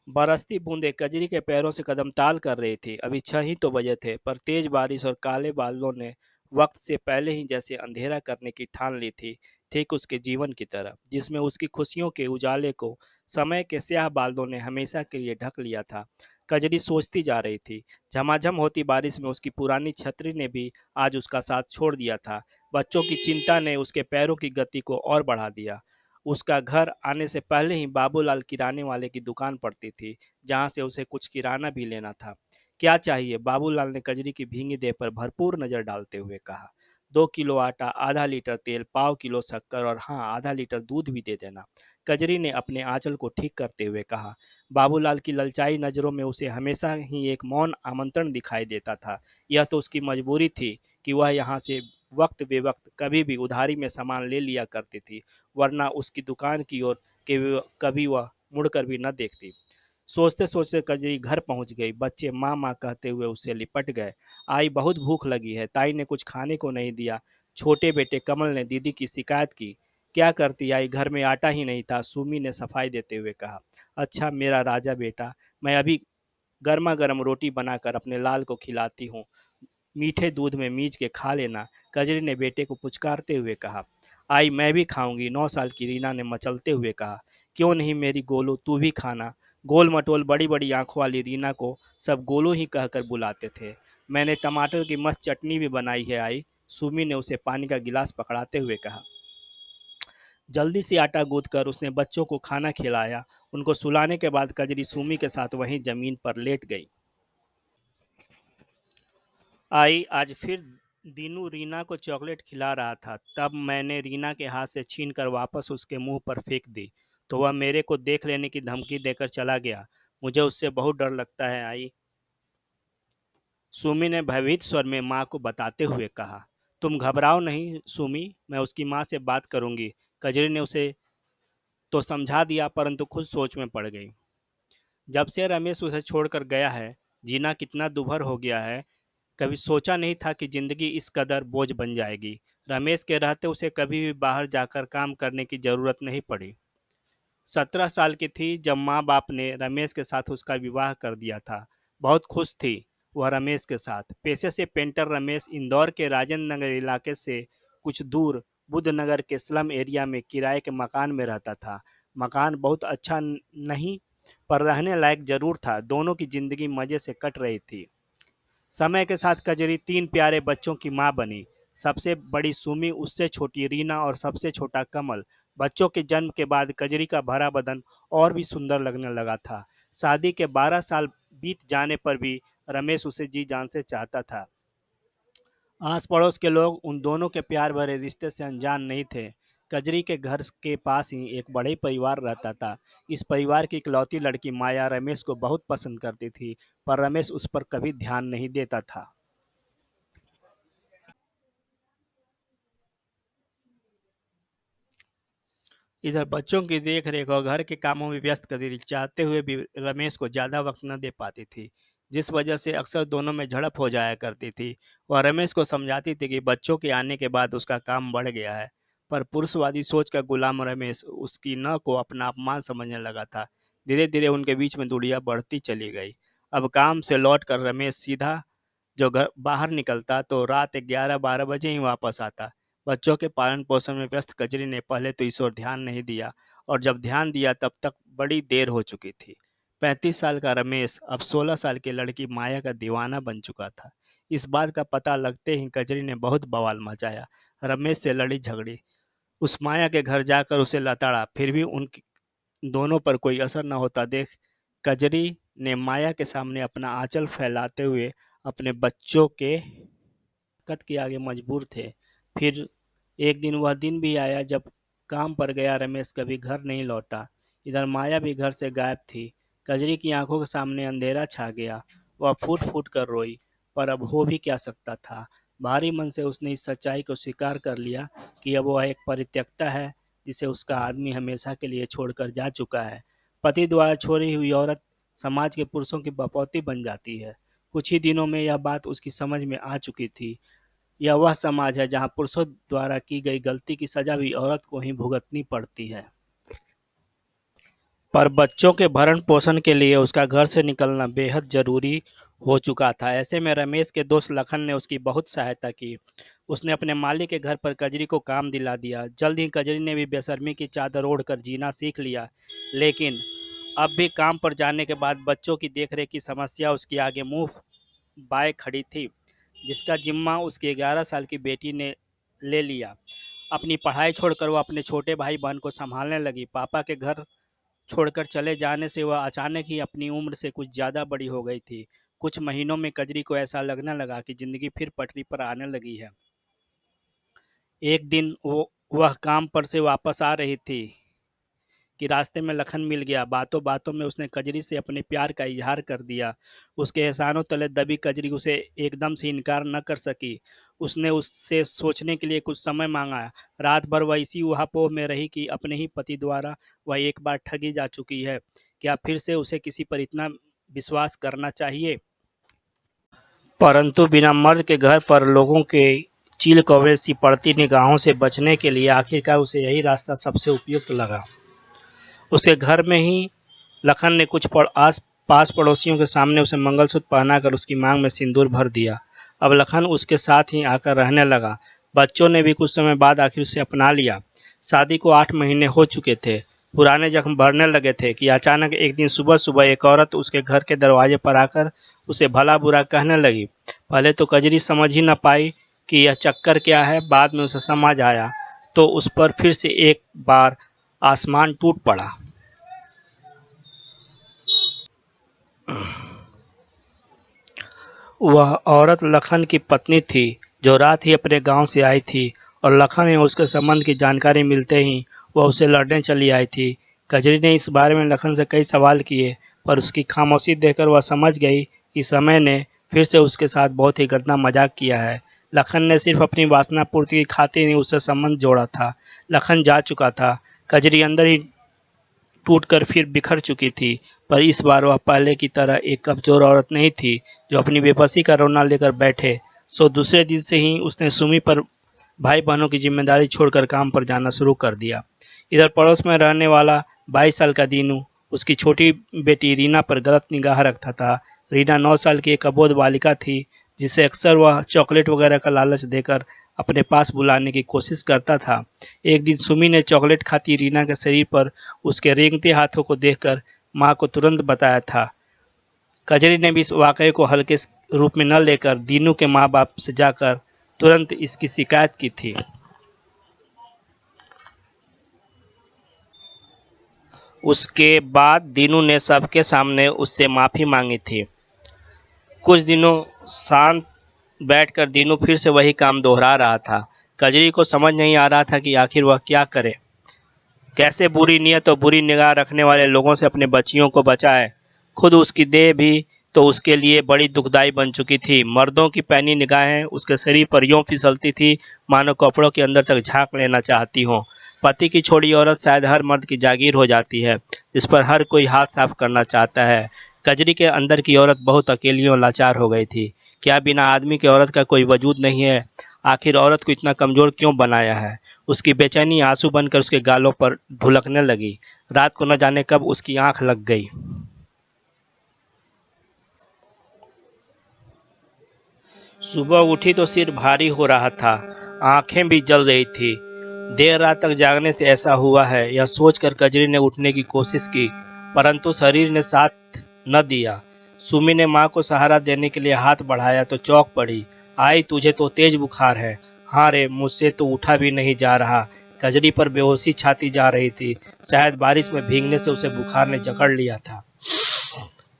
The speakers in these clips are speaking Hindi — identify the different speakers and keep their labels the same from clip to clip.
Speaker 1: बरसती बूंदें कजरी के पैरों से कदम ताल कर रही थी। अभी 6 ही तो बजे थे, पर तेज बारिश और काले बादलों ने वक्त से पहले ही जैसे अंधेरा करने की ठान ली थी, ठीक उसके जीवन की तरह, जिसमें उसकी खुशियों के उजाले को समय के स्याह बादलों ने हमेशा के लिए ढक लिया था। कजरी सोचती जा रही थी। झमाझम होती बारिश में उसकी पुरानी छतरी ने भी आज उसका साथ छोड़ दिया था। बच्चों की चिंता ने उसके पैरों की गति को और बढ़ा दिया। उसका घर आने से पहले ही बाबूलाल किराने वाले की दुकान पड़ती थी, जहां से उसे कुछ किराना भी लेना था। क्या चाहिए? बाबूलाल ने कजरी की भींगी देह पर भरपूर नजर डालते हुए कहा। 2 किलो आटा, आधा लीटर तेल, पाव किलो शक्कर और हाँ, आधा लीटर दूध भी दे देना, कजरी ने अपने आंचल को ठीक करते हुए कहा। बाबूलाल की ललचाई नजरों में उसे हमेशा ही एक मौन आमंत्रण दिखाई देता था। यह तो उसकी मजबूरी थी कि वह यहाँ से वक्त बेवक्त कभी भी उधारी में सामान ले लिया करती थी, वरना उसकी दुकान की ओर कभी वह मुड़कर भी न देखती। सोचते सोचते कजरी घर पहुंच गई। बच्चे माँ माँ कहते हुए उससे लिपट गए। आई, बहुत भूख लगी है, ताई ने कुछ खाने को नहीं दिया। छोटे बेटे कमल ने दीदी की शिकायत की। क्या करती आई, घर में आटा ही नहीं था, सुमी ने सफाई देते हुए कहा। अच्छा मेरा राजा बेटा, मैं अभी गर्मा गर्म रोटी बनाकर अपने लाल को खिलाती हूँ, मीठे दूध में मीज के खा लेना, कजरी ने बेटे को पुचकारते हुए कहा। आई, मैं भी खाऊंगी, 9 साल की रीना ने मचलते हुए कहा। क्यों नहीं मेरी गोलू, तू भी खाना। गोल मटोल बड़ी बड़ी आंखों वाली रीना को सब गोलू ही कहकर बुलाते थे। मैंने टमाटर की मस्त चटनी भी बनाई है आई, सुमी ने उसे पानी का गिलास पकड़ाते हुए कहा। जल्दी से आटा गूंथ कर उसने बच्चों को खाना खिलाया। उनको सुलाने के बाद कजरी सुमी के साथ वहीं जमीन पर लेट गई। आई, आज फिर दीनू रीना को चॉकलेट खिला रहा था, तब मैंने रीना के हाथ से छीनकर वापस उसके मुंह पर फेंक दी, तो वह मेरे को देख लेने की धमकी देकर चला गया। मुझे उससे बहुत डर लगता है आई, सुमी ने भयभीत स्वर में माँ को बताते हुए कहा। तुम घबराओ नहीं सुमी, मैं उसकी माँ से बात करूंगी, कजरी ने उसे तो समझा दिया, परंतु खुद सोच में पड़ गई। जब से रमेश उसे छोड़कर गया है, जीना कितना दुभर हो गया है। कभी सोचा नहीं था कि जिंदगी इस कदर बोझ बन जाएगी। रमेश के रहते उसे कभी भी बाहर जाकर काम करने की जरूरत नहीं पड़ी। 17 साल की थी जब माँ बाप ने रमेश के साथ उसका विवाह कर दिया था। बहुत खुश थी वह रमेश के साथ। पेशे से पेंटर रमेश इंदौर के राजेंद्र नगर इलाके से कुछ दूर बुद्धनगर के स्लम एरिया में किराए के मकान में रहता था। मकान बहुत अच्छा नहीं, पर रहने लायक जरूर था। दोनों की जिंदगी मजे से कट रही थी। समय के साथ कजरी 3 प्यारे बच्चों की मां बनी। सबसे बड़ी सुमी, उससे छोटी रीना और सबसे छोटा कमल। बच्चों के जन्म के बाद कजरी का भरा बदन और भी सुंदर लगने लगा था। शादी के 12 साल बीत जाने पर भी रमेश उसे जी जान से चाहता था। आस पड़ोस के लोग उन दोनों के प्यार भरे रिश्ते से अनजान नहीं थे। कजरी के घर के पास ही एक बड़े परिवार रहता था। इस परिवार की इकलौती लड़की माया रमेश को बहुत पसंद करती थी, पर रमेश उस पर कभी ध्यान नहीं देता था। इधर बच्चों की देख रेख और घर के कामों में व्यस्त कजरी चाहते हुए भी रमेश को ज्यादा वक्त न दे पाती थी, जिस वजह से अक्सर दोनों में झड़प हो जाया करती थी। वह रमेश को समझाती थी कि बच्चों के आने के बाद उसका काम बढ़ गया है, पर पुरुषवादी सोच का गुलाम रमेश उसकी न को अपना अपमान समझने लगा था। धीरे धीरे उनके बीच में दूरियां बढ़ती चली गई। अब काम से लौट कर रमेश सीधा जो घर बाहर निकलता तो रात 11-12 बजे ही वापस आता। बच्चों के पालन पोषण में व्यस्त कजरी ने पहले तो इस ओर ध्यान नहीं दिया, और जब ध्यान दिया तब तक बड़ी देर हो चुकी थी। 35 साल का रमेश अब 16 साल की लड़की माया का दीवाना बन चुका था। इस बात का पता लगते ही कजरी ने बहुत बवाल मचाया। रमेश से लड़ी झगड़ी, उस माया के घर जाकर उसे लताड़ा, फिर भी उन दोनों पर कोई असर न होता देख कजरी ने माया के सामने अपना आंचल फैलाते हुए अपने बच्चों के कद के आगे मजबूर थे। फिर एक दिन वह दिन भी आया जब काम पर गया रमेश कभी घर नहीं लौटा। इधर माया भी घर से गायब थी। कजरी की आंखों के सामने अंधेरा छा गया। वह फूट फूट कर रोई, पर अब हो भी क्या सकता था। भारी मन से उसने इस सच्चाई को स्वीकार कर लिया कि अब वह एक परित्यक्ता है, जिसे उसका आदमी हमेशा के लिए छोड़कर जा चुका है। पति द्वारा छोड़ी हुई औरत समाज के पुरुषों की बपौती बन जाती है। कुछ ही दिनों में यह बात उसकी समझ में आ चुकी थी। यह वह समाज है जहां पुरुषों द्वारा की गई गलती की सजा भी औरत को ही भुगतनी पड़ती है। पर बच्चों के भरण पोषण के लिए उसका घर से निकलना बेहद जरूरी हो चुका था। ऐसे में रमेश के दोस्त लखन ने उसकी बहुत सहायता की। उसने अपने मालिक के घर पर कजरी को काम दिला दिया। जल्द ही कजरी ने भी बेशर्मी की चादर ओढ़कर जीना सीख लिया। लेकिन अब भी काम पर जाने के बाद बच्चों की देखरेख की समस्या उसके आगे मुंह बाय खड़ी थी, जिसका जिम्मा उसकी 11 साल की बेटी ने ले लिया। अपनी पढ़ाई छोड़कर वह अपने छोटे भाई बहन को संभालने लगी। पापा के घर छोड़कर चले जाने से वह अचानक ही अपनी उम्र से कुछ ज़्यादा बड़ी हो गई थी। कुछ महीनों में कजरी को ऐसा लगने लगा कि जिंदगी फिर पटरी पर आने लगी है। एक दिन वह काम पर से वापस आ रही थी कि रास्ते में लखन मिल गया। बातों बातों में उसने कजरी से अपने प्यार का इजहार कर दिया। उसके एहसानों तले दबी कजरी उसे एकदम से इनकार न कर सकी। उसने उससे सोचने के लिए कुछ समय मांगा। रात भर वह इसी ऊहापोह में रही कि अपने ही पति द्वारा वह एक बार ठगी जा चुकी है। क्या फिर से उसे किसी पर इतना विश्वास करना चाहिए? परंतु बिना मर्द के घर पर लोगों के चील कौवे सी पड़ती निगाहों से बचने के लिए आखिरकार उसे यही रास्ता सबसे उपयुक्त लगा। उसके घर में ही लखन ने कुछ आस पास पड़ोसियों के सामने उसे मंगलसूत्र पहनाकर उसकी मांग में सिंदूर भर दिया। अब लखन उसके साथ ही आकर रहने लगा। बच्चों ने भी कुछ समय बाद आखिर उसे अपना लिया। शादी को 8 महीने हो चुके थे। पुराने जख्म भरने लगे थे कि अचानक एक दिन सुबह सुबह एक औरत उसके घर के दरवाजे पर आकर उसे भला बुरा कहने लगी। पहले तो कजरी समझ ही न पाई कि यह चक्कर क्या है। बाद में उसे समझ आया तो उस पर फिर से एक बार आसमान टूट पड़ा। वह औरत लखन की पत्नी थी, जो रात ही अपने गांव से आई थी, और लखन और उसके संबंध की जानकारी मिलते ही वह उसे लड़ने चली आई थी। कजरी ने इस बारे में लखन से कई सवाल किए, पर उसकी खामोशी देखकर वह समझ गई कि समय ने फिर से उसके साथ बहुत ही गंदा मजाक किया है। लखन ने सिर्फ अपनी वासना पूर्ति की खातिर ही उससे संबंध जोड़ा था। लखन जा चुका था। कजरी अंदर ही टूटकर फिर बिखर चुकी थी, पर इस बार वह पहले की तरह एक कमजोर औरत नहीं थी जो अपनी बेबसी का रोना लेकर बैठे। सो दूसरे दिन से ही उसने सुमी पर भाई बहनों की जिम्मेदारी छोड़कर काम पर जाना शुरू कर दिया। इधर पड़ोस में रहने वाला 22 साल का दीनू उसकी छोटी बेटी रीना पर गलत निगाह रखता था। रीना 9 साल की एक अबोध बालिका थी, जिसे अक्सर वह चॉकलेट वगैरह का लालच देकर अपने पास बुलाने की कोशिश करता था। एक दिन सुमी ने चॉकलेट खाती रीना के शरीर पर उसके रेंगते हाथों को देखकर मां को तुरंत बताया था। कजरी ने भी इस वाकये को हल्के रूप में न लेकर दीनू के माँ बाप से जाकर तुरंत इसकी शिकायत की थी। उसके बाद दीनू ने सबके सामने उससे माफी मांगी थी। कुछ दिनों शांत बैठकर दीनू फिर से वही काम दोहरा रहा था। कजरी को समझ नहीं आ रहा था कि आखिर वह क्या करे, कैसे बुरी नीयत और बुरी निगाह रखने वाले लोगों से अपने बच्चियों को बचाए। खुद उसकी देह भी तो उसके लिए बड़ी दुखदाई बन चुकी थी। मर्दों की पैनी निगाहें उसके शरीर पर यूं फिसलती थी मानो कपड़ों के अंदर तक झांक लेना चाहती हों। पति की छोड़ी औरत शायद हर मर्द की जागीर हो जाती है, जिस पर हर कोई हाथ साफ करना चाहता है। कजरी के अंदर की औरत बहुत अकेली और लाचार हो गई थी। क्या बिना आदमी की औरत का कोई वजूद नहीं है? आखिर औरत को इतना कमजोर क्यों बनाया है? उसकी बेचैनी आंसू बनकर उसके गालों पर ढुलकने लगी। रात को न जाने कब उसकी आंख लग गई। सुबह उठी तो सिर भारी हो रहा था, आंखें भी जल रही थी। देर रात तक जागने से ऐसा हुआ है, यह सोचकर कजरी ने उठने की कोशिश की, परंतु शरीर ने साथ न दिया। सुमी ने मां को सहारा देने के लिए हाथ बढ़ाया तो चौंक पड़ी। आई, तुझे तो तेज बुखार है। हाँ रे, मुझसे तो उठा भी नहीं जा रहा। कजरी पर बेहोशी छाती जा रही थी। शायद बारिश में भीगने से उसे बुखार ने जकड़ लिया था।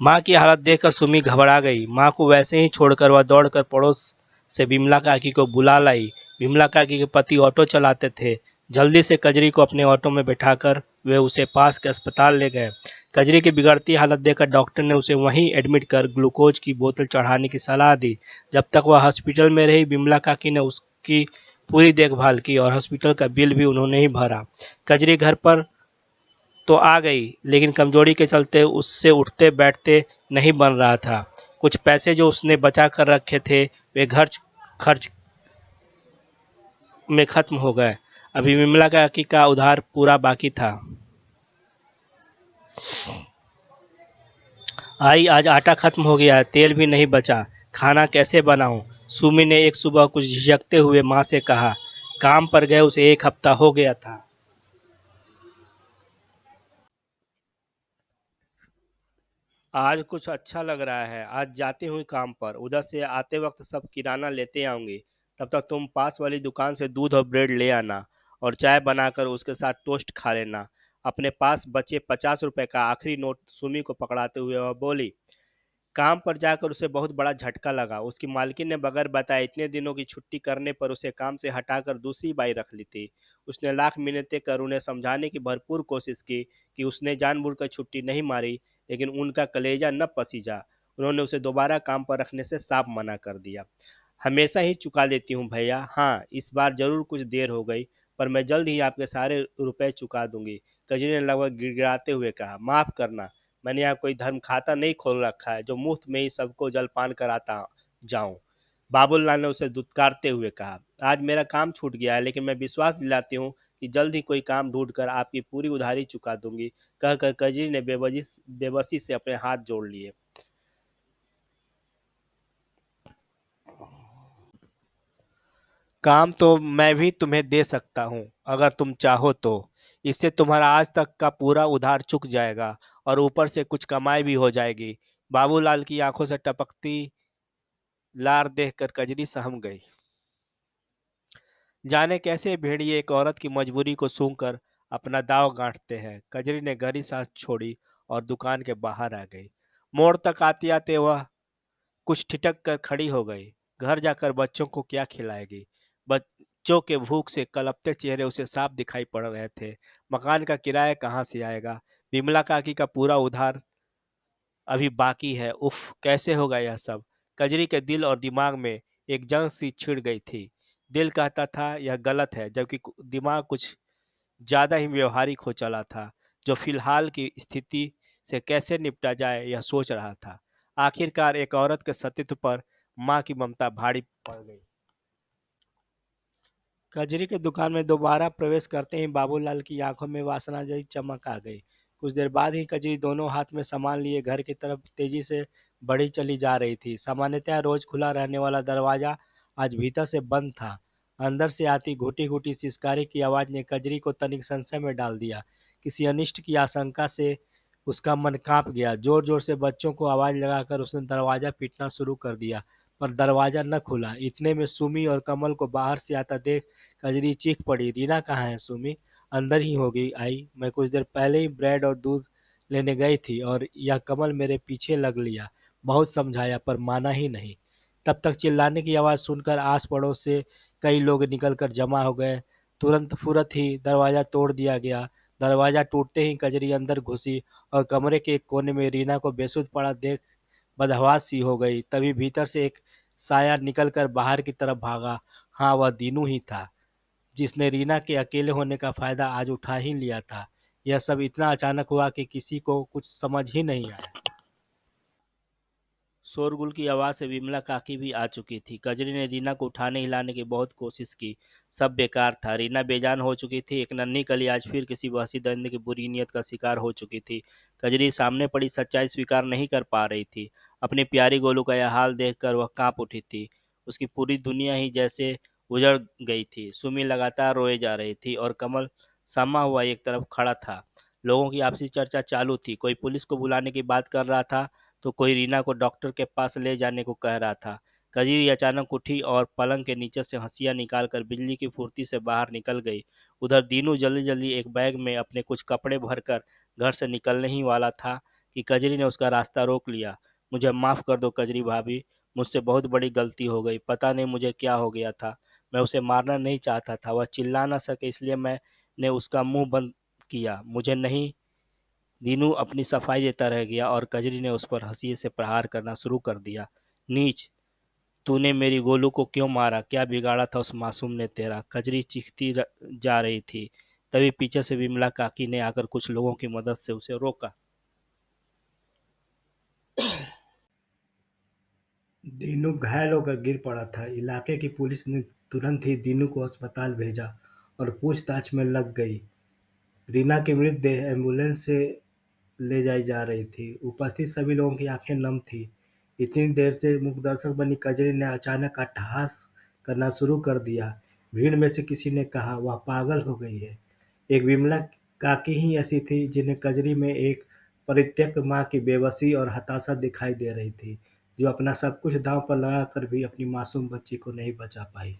Speaker 1: माँ की हालत देखकर सुमी घबरा गई। माँ को वैसे ही छोड़कर वह दौड़कर पड़ोस से बिमला काकी को बुला लाई। बिमला काकी के पति ऑटो चलाते थे। जल्दी से कजरी को अपने ऑटो में बैठाकर वे उसे पास के अस्पताल ले गए। कजरी की बिगड़ती हालत देखकर डॉक्टर ने उसे वहीं एडमिट कर ग्लूकोज की बोतल चढ़ाने की सलाह दी। जब तक वह हॉस्पिटल में रही, बिमला काकी ने उसकी पूरी देखभाल की और हॉस्पिटल का बिल भी उन्होंने ही भरा। कजरी घर पर तो आ गई, लेकिन कमजोरी के चलते उससे उठते बैठते नहीं बन रहा था। कुछ पैसे जो उसने बचा कर रखे थे वे घर खर्च में खत्म हो गए। अभी विमला काकी का उधार पूरा बाकी था। आई आज आटा खत्म हो गया है, तेल भी नहीं बचा। खाना कैसे बनाऊं? सुमी ने एक सुबह कुछ झिझकते हुए माँ से कहा। काम पर गए उसे एक हफ्ता हो गया था। आज कुछ अच्छा लग रहा है। आज जाती हुई काम पर, उधर से आते वक्त सब किराना लेते आऊंगी। तब तक तुम पास वाली दुकान से दूध और ब्रेड ले आना और चाय बनाकर उसके साथ टोस्ट खा लेना। अपने पास बचे 50 रुपए का आखिरी नोट सुमी को पकड़ाते हुए वह बोली। काम पर जाकर उसे बहुत बड़ा झटका लगा। उसकी मालकिन ने बगैर बताए इतने दिनों की छुट्टी करने पर उसे काम से हटाकर दूसरी बाई रख ली थी। उसने लाख मिन्नतें कर उन्हें समझाने की भरपूर कोशिश की कि उसने जानबूझकर छुट्टी नहीं मारी, लेकिन उनका कलेजा न पसीजा। उन्होंने उसे दोबारा काम पर रखने से साफ मना कर दिया। हमेशा ही चुका देती हूँ भैया। हाँ, इस बार जरूर कुछ देर हो गई, पर मैं जल्द ही आपके सारे रुपए चुका दूंगी। कजरी ने लगभग गिड़गिड़ाते हुए कहा। माफ करना, मैंने यहाँ कोई धर्म खाता नहीं खोल रखा है जो मुफ्त में ही सबको जलपान कराता जाऊं। बाबूलाल ने उसे दुत्कारते हुए कहा। आज मेरा काम छूट गया है, लेकिन मैं विश्वास दिलाती हूँ कि जल्द ही कोई काम ढूंढकर आपकी पूरी उधारी चुका दूंगी। कहकर कजरी ने बेबसी से अपने हाथ जोड़ लिए। काम तो मैं भी तुम्हें दे सकता हूँ, अगर तुम चाहो तो। इससे तुम्हारा आज तक का पूरा उधार चुक जाएगा और ऊपर से कुछ कमाई भी हो जाएगी। बाबूलाल की आंखों से टपकती लार देखकर कजरी सहम गई। जाने कैसे भेड़िए एक औरत की मजबूरी को सूंघकर अपना दांव गांठते हैं। कजरी ने गहरी सांस छोड़ी और दुकान के बाहर आ गई। मोड़ तक आते आते वह कुछ ठिठक कर खड़ी हो गई। घर जाकर बच्चों को क्या खिलाएगी? बच्चों के भूख से कलपते चेहरे उसे साफ दिखाई पड़ रहे थे। मकान का किराया कहाँ से आएगा? विमला काकी का पूरा उधार अभी बाकी है। उफ, कैसे होगा यह सब? कजरी के दिल और दिमाग में एक जंग सी छिड़ गई थी। दिल कहता था यह गलत है, जबकि दिमाग कुछ ज्यादा ही व्यवहारिक हो चला था, जो फिलहाल की स्थिति से कैसे निपटा जाए यह सोच रहा था। आखिरकार एक औरत के सतीत्व पर माँ की ममता भारी पड़ गई। कजरी की दुकान में दोबारा प्रवेश करते ही बाबूलाल की आंखों में वासना जैसी चमक आ गई। कुछ देर बाद ही कजरी दोनों हाथ में सामान लिए घर की तरफ तेजी से बढ़ी चली जा रही थी। सामान्यतः रोज खुला रहने वाला दरवाजा आज भीतर से बंद था। अंदर से आती घुटी घुटी सिसकारी की आवाज ने कजरी को तनिक संशय में डाल दिया। किसी अनिष्ट की आशंका से उसका मन कांप गया। जोर जोर से बच्चों को आवाज लगाकर उसने दरवाजा पीटना शुरू कर दिया, पर दरवाजा न खुला। इतने में सुमी और कमल को बाहर से आता देख कजरी चीख पड़ी। रीना कहाँ है सुमी? अंदर ही होगी आई। मैं कुछ देर पहले ही ब्रेड और दूध लेने गई थी और यह कमल मेरे पीछे लग लिया। बहुत समझाया पर माना ही नहीं। तब तक चिल्लाने की आवाज़ सुनकर आस पड़ोस से कई लोग निकलकर जमा हो गए। तुरंत फुरत ही दरवाज़ा तोड़ दिया गया। दरवाज़ा टूटते ही कजरी अंदर घुसी और कमरे के एक कोने में रीना को बेसुध पड़ा देख बदहवास सी हो गई। तभी भीतर से एक साया निकलकर बाहर की तरफ भागा। हाँ, वह दीनू ही था, जिसने रीना के अकेले होने का फायदा आज उठा ही लिया था। यह सब इतना अचानक हुआ कि किसी को कुछ समझ ही नहीं आया। शोरगुल की आवाज़ से विमला काकी भी आ चुकी थी। कजरी ने रीना को उठाने हिलाने की बहुत कोशिश की। सब बेकार था। रीना बेजान हो चुकी थी। एक नन्ही कली आज फिर किसी वहशी दरिंदे की बुरी नीयत का शिकार हो चुकी थी। कजरी सामने पड़ी सच्चाई स्वीकार नहीं कर पा रही थी। अपनी प्यारी गोलू का यह हाल देखकर वह कांप उठी थी। उसकी पूरी दुनिया ही जैसे उजड़ गई थी। सुमी लगातार रोए जा रही थी और कमल समा हुआ एक तरफ खड़ा था। लोगों की आपसी चर्चा चालू थी। कोई पुलिस को बुलाने की बात कर रहा था, तो कोई रीना को डॉक्टर के पास ले जाने को कह रहा था। कजरी अचानक उठी और पलंग के नीचे से हंसिया निकालकर बिजली की फुर्ती से बाहर निकल गई। उधर दीनू जल्दी जल्दी एक बैग में अपने कुछ कपड़े भरकर घर से निकलने ही वाला था कि कजरी ने उसका रास्ता रोक लिया। मुझे माफ़ कर दो कजरी भाभी, मुझसे बहुत बड़ी गलती हो गई। पता नहीं मुझे क्या हो गया था। मैं उसे मारना नहीं चाहता था। वह चिल्ला ना सके इसलिए मैंने उसका मुंह बंद किया। मुझे नहीं। दीनू अपनी सफाई देता रह गया और कजरी ने उस पर हंसी से प्रहार करना शुरू कर दिया। नीच, तूने मेरी गोलू को क्यों मारा? क्या बिगाड़ा था उस मासूम ने तेरा? कजरी चीखती जा रही थी। तभी पीछे से विमला काकी ने आकर कुछ लोगों की मदद से उसे रोका। दीनू घायल होकर गिर पड़ा था। इलाके की पुलिस ने तुरंत ही दीनू को अस्पताल भेजा और पूछताछ में लग गई। रीना की मृतदेह एम्बुलेंस से
Speaker 2: ले जाई जा रही थी। उपस्थित सभी लोगों की आंखें नम थी। इतनी देर से मूकदर्शक बनी कजरी ने अचानक अट्टहास करना शुरू कर दिया। भीड़ में से किसी ने कहा, वह पागल हो गई है। एक विमला काकी ही ऐसी थी जिन्हें कजरी में एक परित्यक्त माँ की बेबसी और हताशा दिखाई दे रही थी, जो अपना सब कुछ दांव पर लगाकर भी अपनी मासूम बच्ची को नहीं बचा पाई।